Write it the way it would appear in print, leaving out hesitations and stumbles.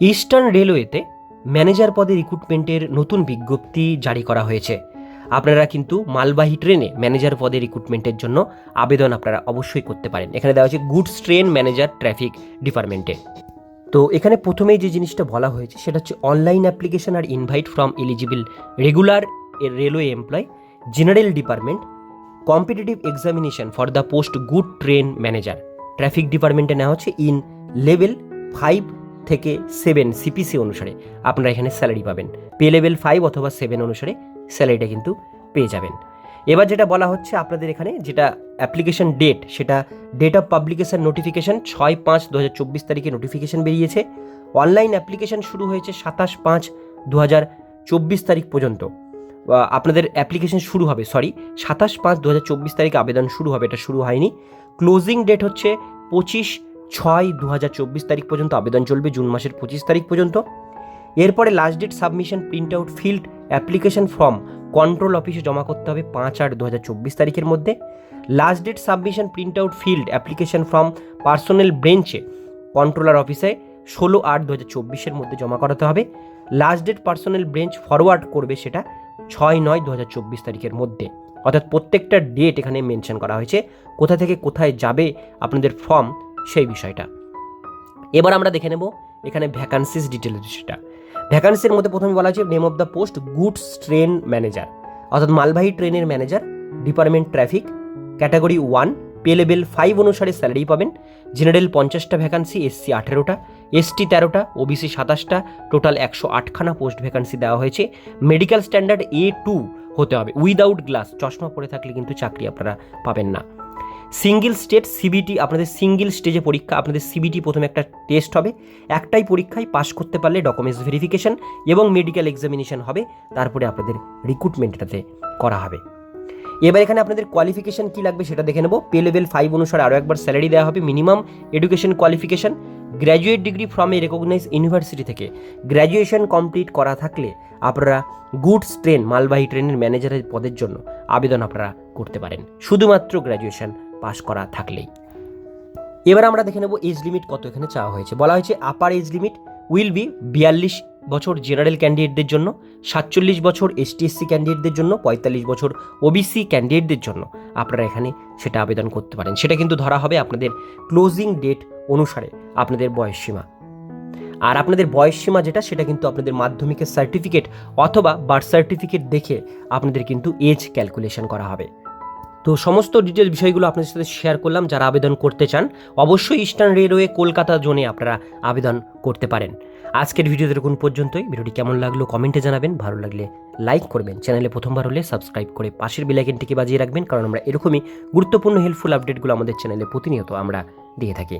Eastern রেলওয়েতে manager পদে রিক্রুটমেন্টের নতুন বিজ্ঞপ্তি জারি করা হয়েছে। আপনারা কিন্তু মালবাহী ট্রেনে ম্যানেজার পদে রিক্রুটমেন্টের জন্য আবেদন আপনারা অবশ্যই করতে পারেন। এখানে দেওয়া হচ্ছে গুডস ট্রেন ম্যানেজার ট্রাফিক ডিপার্টমেন্টে। তো এখানে প্রথমেই যে জিনিসটা বলা হয়েছে সেটা হচ্ছে online application are invite from eligible regular railway employee general department competitive examination for the post good train manager traffic ডিপার্টমেন্টে নেওয়া হচ্ছে ইন লেভেল 5 থেকে 7 সিপিসি অনুসারে আপনারা এখানে স্যালারি পাবেন। পে লেভেল 5 অথবা 7 অনুসারে স্যালারিটা কিন্তু পেয়ে যাবেন। এবার যেটা বলা হচ্ছে আপনাদের এখানে যেটা অ্যাপ্লিকেশন ডেট, সেটা ডেট অফ পাবলিকেশন নোটিফিকেশন 6/5/2024 তারিখে নোটিফিকেশন বেরিয়েছে। অনলাইন অ্যাপ্লিকেশন শুরু হয়েছে 27/5/2024 তারিখ পর্যন্ত আপনাদের অ্যাপ্লিকেশন শুরু হবে। 27/5/2024 তারিখে আবেদন শুরু হবে, এটা শুরু হয়নি। ক্লোজিং ডেট হচ্ছে 25/6/2024 তারিখ পর্যন্ত আবেদন চলবে, জুন মাসের 25 তারিখ পর্যন্ত। এরপরে last date submission print out filled application form control অফিসে জমা করতে হবে 5/8/2024 তারিখের মধ্যে। Last date submission print out filled application form personal ব্রেঞ্চে কন্ট্রোলার অফিসে 16/8/2024 মধ্যে জমা করাতে হবে। Last date personal branch forward করবে সেটা 6/9/2024 তারিখের মধ্যে। অর্থাৎ প্রত্যেকটা ডেট এখানে মেনশন করা হয়েছে, কোথা থেকে কোথায় যাবে আপনাদের ফর্ম সেই বিষয়টা। এবার আমরা দেখে নেব এখানে ভ্যাকান্সিস ডিটেলস। সেটা ভ্যাকান্সির মধ্যে প্রথমে বলা হয়েছে name of the post goods train manager, অর্থাৎ মালবাহী ট্রেনের manager, department traffic, category 1, pay level 5 অনুসারে স্যালারি পাবেন। জেনারেল 50টা ভ্যাকান্সি, এসসি 18টা, এসটি 13টা, ওবিসি 27টা, টোটাল 108খানা পোস্ট ভ্যাকান্সি দেওয়া হয়েছে। মেডিকেল স্ট্যান্ডার্ড A2 হতে হবে, উইদাউট গ্লাস, চশমা পরে থাকলে কিন্তু চাকরি আপনারা পাবেন না। সিঙ্গেল স্টেট সিবিটি, আপনাদের সিঙ্গেল স্টেজে পরীক্ষা, আপনাদের সিবিটি প্রথমে একটা টেস্ট হবে, একটাই পরীক্ষায় পাশ করতে পারলে ডকুমেন্টস ভেরিফিকেশন এবং মেডিকেল এক্সামিনেশন হবে, তারপরে আপনাদের রিক্রুটমেন্টটাতে করা হবে। এবার এখানে আপনাদের কোয়ালিফিকেশন কী লাগবে সেটা দেখে নেব। পে লেভেল 5 অনুসারে আরও একবার স্যালারি দেওয়া হবে। Minimum education qualification graduate degree from a recognise university থেকে গ্র্যাজুয়েশন কমপ্লিট করা থাকলে আপনারা গুডস ট্রেন মালবাহী ট্রেনের ম্যানেজারের পদের জন্য আবেদন আপনারা করতে পারেন, শুধুমাত্র গ্র্যাজুয়েশন পাস করা থাকলেই। এবার আমরা দেখে নেব এজ লিমিট কত এখানে চাওয়া হয়েছে। বলা হয়েছে upper age limit will be 42 বছর জেনারেল ক্যান্ডিডেটদের জন্য, 47 বছর এসটি/এসসি ক্যান্ডিডেটদের জন্য, 45 বছর ওবিসি ক্যান্ডিডেটদের জন্য আপনারা এখানে সেটা আবেদন করতে পারেন। সেটা কিন্তু ধরা হবে আপনাদের ক্লোজিং ডেট অনুসারে আপনাদের বয়সসীমা। আর আপনাদের বয়সসীমা যেটা, সেটা কিন্তু আপনাদের মাধ্যমিকের সার্টিফিকেট অথবা বার্থ সার্টিফিকেট দেখে আপনাদের কিন্তু এজ ক্যালকুলেশন করা হবে। তো সমস্ত ডিটেল বিষয়গুলো আপনাদের সাথে শেয়ার করলাম। যারা আবেদন করতে চান অবশ্যই ইস্টার্ন রেলওয়ে কলকাতা জোনে আপনারা আবেদন করতে পারেন। আজকের ভিডিও দেখুন পর্যন্তই। ভিডিওটি কেমন লাগলো কমেন্টে জানাবেন, ভালো লাগলে লাইক করবেন, চ্যানেলে প্রথমবার হলে সাবস্ক্রাইব করে পাশের বেল আইকনটিকে বাজিয়ে রাখবেন, কারণ আমরা এরকমই গুরুত্বপূর্ণ হেল্পফুল আপডেটগুলো আমাদের চ্যানেলে প্রতিনিয়ত আমরা দিয়ে থাকি।